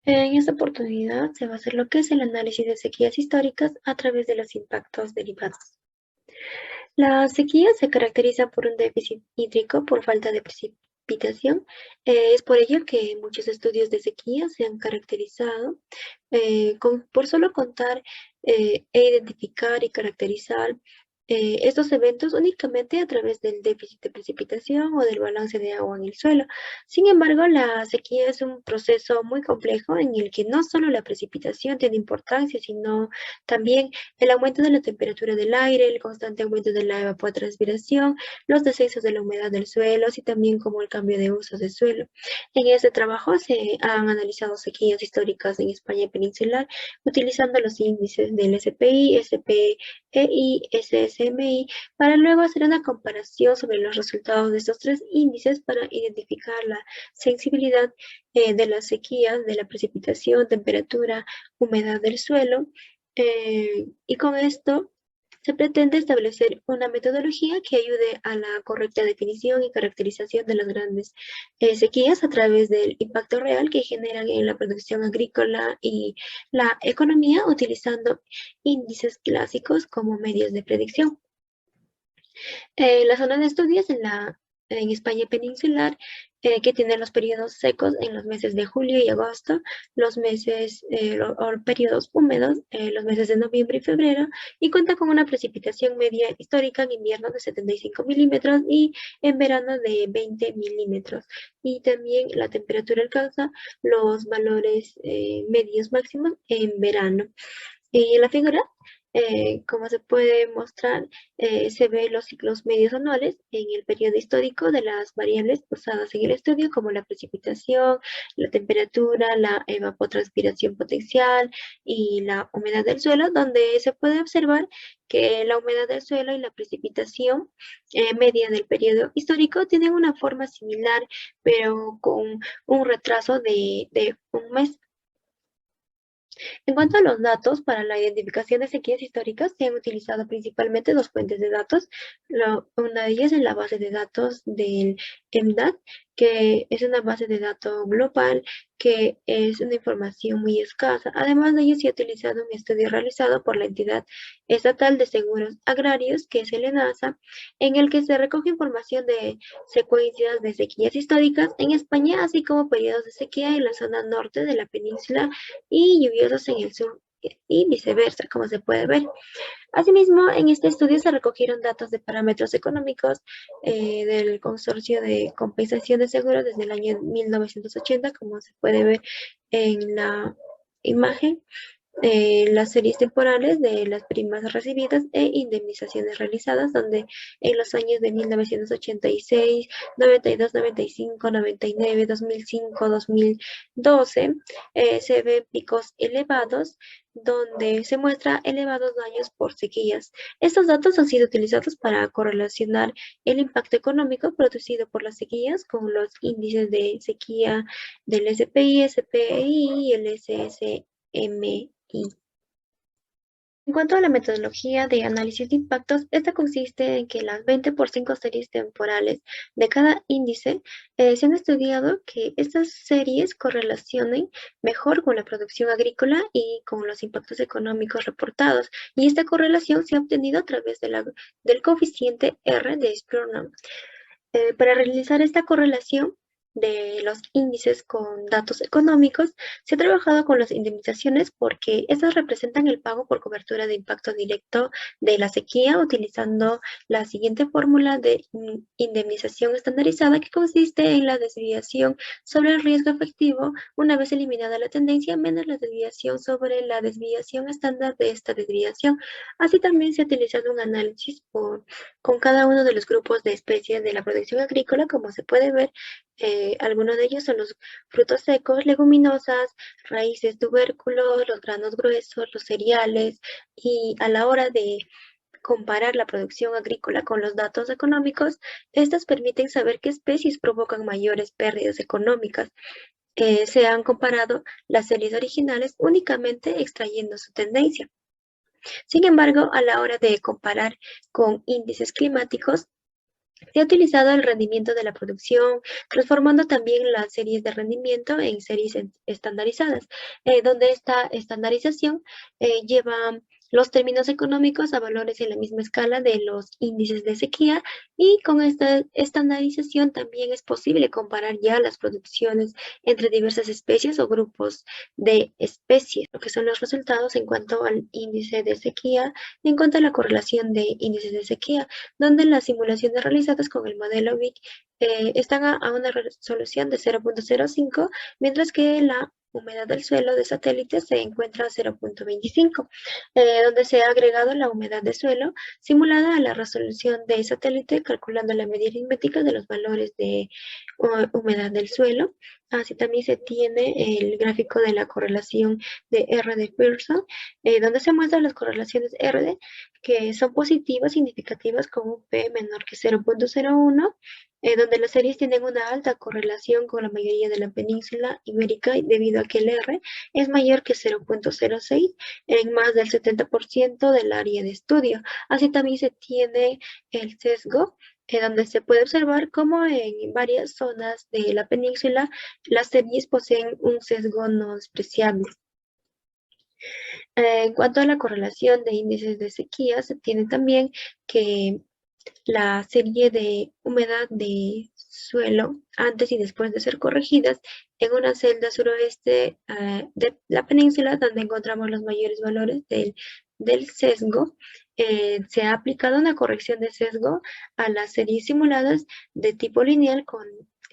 En esta oportunidad se va a hacer lo que es el análisis de sequías históricas a través de los impactos derivados. La sequía se caracteriza por un déficit hídrico por falta de precipitación. Es por ello que muchos estudios de sequía se han caracterizado por solo contar e identificar y caracterizar estos eventos únicamente a través del déficit de precipitación o del balance de agua en el suelo. Sin embargo, la sequía es un proceso muy complejo en el que no solo la precipitación tiene importancia, sino también el aumento de la temperatura del aire, el constante aumento de la evapotranspiración, los descensos de la humedad del suelo, así también como el cambio de usos del suelo. En este trabajo se han analizado sequías históricas en España peninsular utilizando los índices del SPI, SPEI, SSMI, para luego hacer una comparación sobre los resultados de estos tres índices para identificar la sensibilidad de las sequías, de la precipitación, temperatura, humedad del suelo, y con esto se pretende establecer una metodología que ayude a la correcta definición y caracterización de las grandes sequías a través del impacto real que generan en la producción agrícola y la economía utilizando índices clásicos como medios de predicción. La zona de estudios en España peninsular, que tiene los periodos secos en los meses de julio y agosto, los meses o periodos húmedos, los meses de noviembre y febrero, y cuenta con una precipitación media histórica en invierno de 75 milímetros y en verano de 20 milímetros. Y también la temperatura alcanza los valores medios máximos en verano. Y en la figura, como se puede mostrar, se ven los ciclos medios anuales en el periodo histórico de las variables usadas en el estudio, como la precipitación, la temperatura, la evapotranspiración potencial y la humedad del suelo, donde se puede observar que la humedad del suelo y la precipitación media del periodo histórico tienen una forma similar, pero con un retraso de un mes. En cuanto a los datos, para la identificación de sequías históricas se han utilizado principalmente dos fuentes de datos. Una de ellas es la base de datos del EMDAT, que es una base de datos global, que es una información muy escasa. Además de ello, se ha utilizado un estudio realizado por la entidad estatal de seguros agrarios, que es el ENASA, en el que se recoge información de secuencias de sequías históricas en España, así como periodos de sequía en la zona norte de la península y lluviosos en el sur y viceversa, como se puede ver. Asimismo, en este estudio se recogieron datos de parámetros económicos del Consorcio de Compensación de Seguros desde el año 1980, como se puede ver en la imagen, las series temporales de las primas recibidas e indemnizaciones realizadas, donde en los años de 1986, 92, 95, 99, 2005, 2012, se ven picos elevados, donde se muestra elevados daños por sequías. Estos datos han sido utilizados para correlacionar el impacto económico producido por las sequías con los índices de sequía del SPI, SPI y el SSMI. En cuanto a la metodología de análisis de impactos, esta consiste en que las 20 por 5 series temporales de cada índice se han estudiado que estas series correlacionen mejor con la producción agrícola y con los impactos económicos reportados. Y esta correlación se ha obtenido a través del coeficiente R de Sproul. Para realizar esta correlación de los índices con datos económicos, se ha trabajado con las indemnizaciones porque estas representan el pago por cobertura de impacto directo de la sequía utilizando la siguiente fórmula de indemnización estandarizada que consiste en la desviación sobre el riesgo efectivo una vez eliminada la tendencia menos la desviación sobre la desviación estándar de esta desviación. Así también se ha utilizado un análisis con cada uno de los grupos de especies de la producción agrícola, como se puede ver, algunos de ellos son los frutos secos, leguminosas, raíces, tubérculos, los granos gruesos, los cereales, y a la hora de comparar la producción agrícola con los datos económicos, estas permiten saber qué especies provocan mayores pérdidas económicas. Se han comparado las series originales únicamente extrayendo su tendencia. Sin embargo, a la hora de comparar con índices climáticos, Se ha utilizado el rendimiento de la producción, transformando también las series de rendimiento en series estandarizadas, donde esta estandarización lleva los términos económicos a valores en la misma escala de los índices de sequía, y con esta estandarización también es posible comparar ya las producciones entre diversas especies o grupos de especies, lo que son los resultados en cuanto al índice de sequía, en cuanto a la correlación de índices de sequía, donde las simulaciones realizadas con el modelo BIC están a una resolución de 0.05, mientras que la humedad del suelo de satélite se encuentra a 0.25, donde se ha agregado la humedad de suelo simulada a la resolución de satélite, calculando la medida aritmética de los valores de humedad del suelo. Así también se tiene el gráfico de la correlación de R de Pearson, donde se muestran las correlaciones RD que son positivas significativas con un P menor que 0.01, donde las series tienen una alta correlación con la mayoría de la península ibérica debido a que el R es mayor que 0.06 en más del 70% del área de estudio. Así también se tiene el sesgo, donde se puede observar cómo en varias zonas de la península las series poseen un sesgo no despreciable. En cuanto a la correlación de índices de sequía, se tiene también que la serie de humedad de suelo antes y después de ser corregidas en una celda suroeste de la península, donde encontramos los mayores valores del sesgo. Se ha aplicado una corrección de sesgo a las series simuladas de tipo lineal con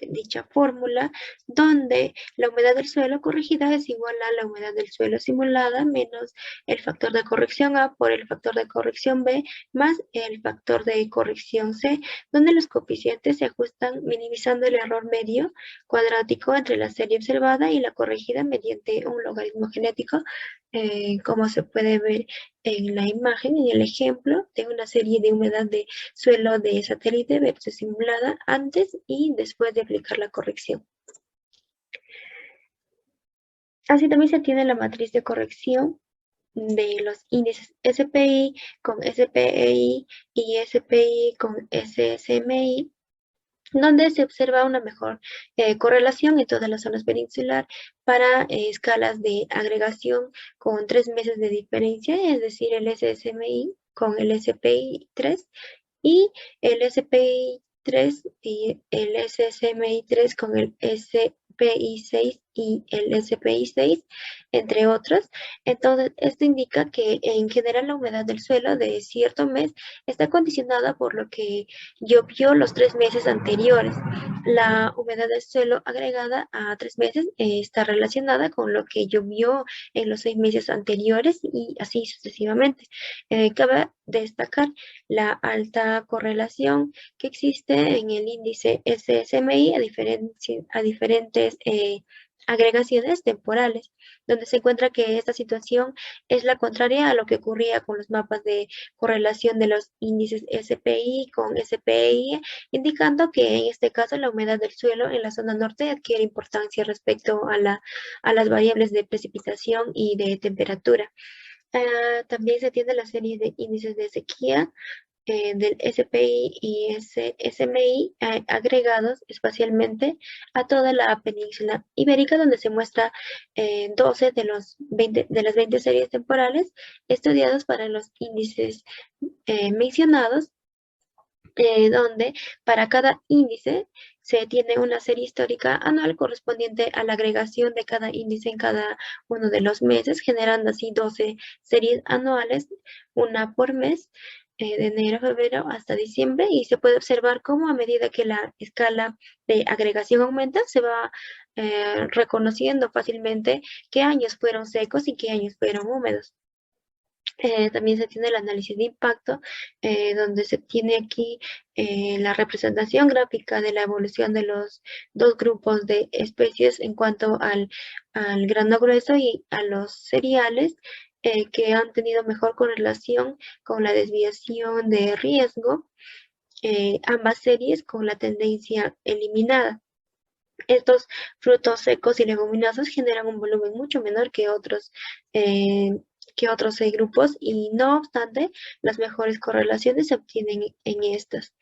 dicha fórmula, donde la humedad del suelo corregida es igual a la humedad del suelo simulada menos el factor de corrección A por el factor de corrección B más el factor de corrección C, donde los coeficientes se ajustan minimizando el error medio cuadrático entre la serie observada y la corregida mediante un logaritmo genético, como se puede ver en la imagen, en el ejemplo de una serie de humedad de suelo de satélite versus simulada antes y después de aplicar la corrección. Así también se tiene la matriz de corrección de los índices SPI con SPI y SPI con SSMI, donde se observa una mejor correlación en todas las zonas peninsular para escalas de agregación con 3 meses de diferencia, es decir, el SSMI con el SPI 3 y el SPI 3 y el SSMI 3 con el SPI 6 y el SPI 6, entre otros. Entonces, esto indica que en general la humedad del suelo de cierto mes está condicionada por lo que llovió los 3 meses anteriores. La humedad del suelo agregada a 3 meses está relacionada con lo que llovió en los 6 meses anteriores y así sucesivamente. Cabe destacar la alta correlación que existe en el índice SSMI a diferentes agregaciones temporales, donde se encuentra que esta situación es la contraria a lo que ocurría con los mapas de correlación de los índices SPI con SPI, indicando que en este caso la humedad del suelo en la zona norte adquiere importancia respecto a las variables de precipitación y de temperatura. También se tiene la serie de índices de sequía del SPI y SMI agregados espacialmente a toda la península ibérica, donde se muestra 12 de las 20 series temporales estudiadas para los índices mencionados, donde para cada índice se tiene una serie histórica anual correspondiente a la agregación de cada índice en cada uno de los meses, generando así 12 series anuales, una por mes, de enero a febrero hasta diciembre, y se puede observar cómo a medida que la escala de agregación aumenta, se va reconociendo fácilmente qué años fueron secos y qué años fueron húmedos. También se tiene el análisis de impacto, donde se tiene aquí la representación gráfica de la evolución de los dos grupos de especies en cuanto al grano grueso y a los cereales, que han tenido mejor correlación con la desviación de riesgo, ambas series con la tendencia eliminada. Estos frutos secos y leguminosos generan un volumen mucho menor que otros grupos, y no obstante, las mejores correlaciones se obtienen en estas.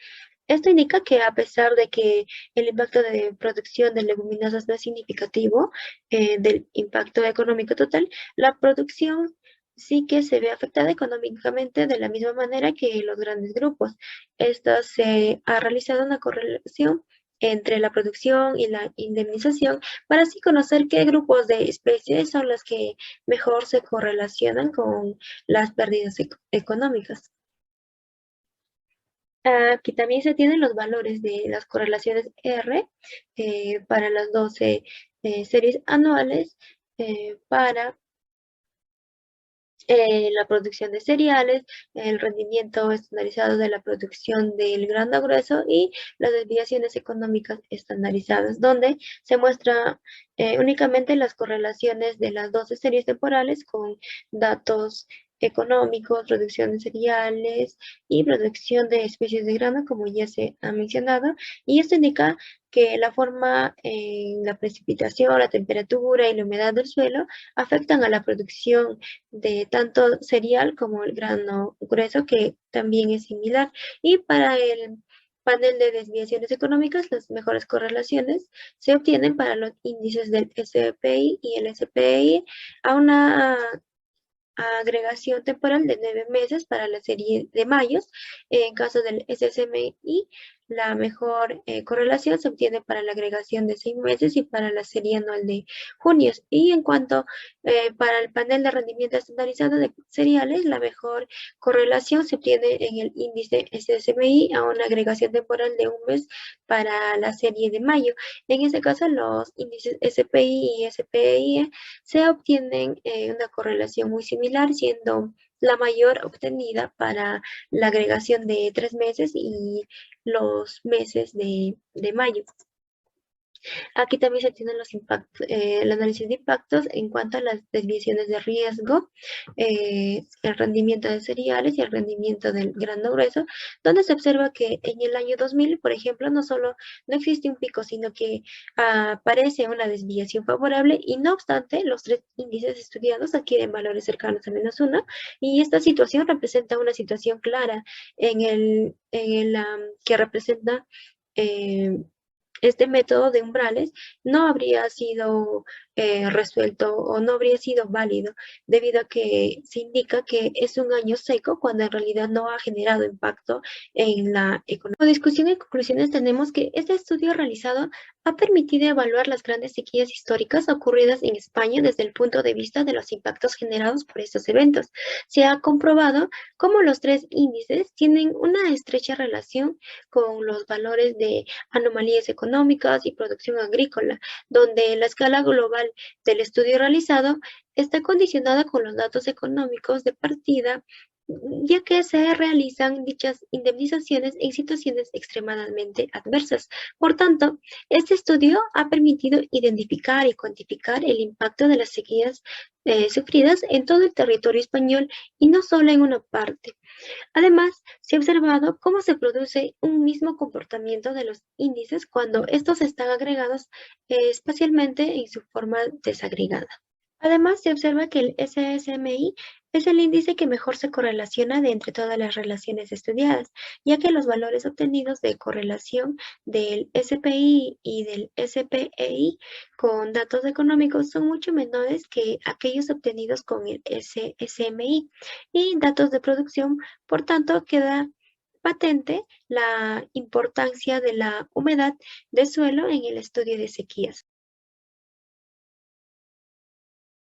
Esto indica que a pesar de que el impacto de producción de leguminosas no es significativo del impacto económico total, la producción sí que se ve afectada económicamente de la misma manera que los grandes grupos. Esto se ha realizado una correlación entre la producción y la indemnización para así conocer qué grupos de especies son las que mejor se correlacionan con las pérdidas económicas. Aquí también se tienen los valores de las correlaciones R para las 12 series anuales para la producción de cereales, el rendimiento estandarizado de la producción del grano grueso y las desviaciones económicas estandarizadas, donde se muestra únicamente las correlaciones de las 12 series temporales con datos económicos, producción de cereales y producción de especies de grano, como ya se ha mencionado, y esto indica que la forma en la precipitación, la temperatura y la humedad del suelo afectan a la producción de tanto cereal como el grano grueso, que también es similar. Y para el panel de desviaciones económicas, las mejores correlaciones se obtienen para los índices del SPI y el SPI a una agregación temporal de 9 meses para la serie de mayos. En caso del SSMI, la mejor correlación se obtiene para la agregación de 6 meses y para la serie anual de junios. Y en cuanto para el panel de rendimiento estandarizado de cereales, la mejor correlación se obtiene en el índice SSMI a una agregación temporal de 1 mes para la serie de mayo. En este caso, los índices SPI y SPI se obtienen una correlación muy similar, siendo la mayor obtenida para la agregación de 3 meses y los meses de mayo. Aquí también se tienen los impactos, el análisis de impactos en cuanto a las desviaciones de riesgo, el rendimiento de cereales y el rendimiento del grano grueso, donde se observa que en el año 2000, por ejemplo, no solo no existe un pico, sino que aparece una desviación favorable y no obstante, los 3 índices estudiados adquieren valores cercanos a -1 y esta situación representa una situación clara que representa este método de umbrales no habría sido resuelto o no habría sido válido debido a que se indica que es un año seco cuando en realidad no ha generado impacto en la economía. Como discusión y conclusiones tenemos que este estudio realizado ha permitido evaluar las grandes sequías históricas ocurridas en España desde el punto de vista de los impactos generados por estos eventos. Se ha comprobado cómo los 3 índices tienen una estrecha relación con los valores de anomalías económicas y producción agrícola, donde la escala global del estudio realizado está condicionada con los datos económicos de partida, ya que se realizan dichas indemnizaciones en situaciones extremadamente adversas. Por tanto, este estudio ha permitido identificar y cuantificar el impacto de las sequías sufridas en todo el territorio español y no solo en una parte. Además, se ha observado cómo se produce un mismo comportamiento de los índices cuando estos están agregados espacialmente en su forma desagregada. Además, se observa que el SSMI es el índice que mejor se correlaciona de entre todas las relaciones estudiadas, ya que los valores obtenidos de correlación del SPI y del SPEI con datos económicos son mucho menores que aquellos obtenidos con el SSMI y datos de producción. Por tanto, queda patente la importancia de la humedad de suelo en el estudio de sequías.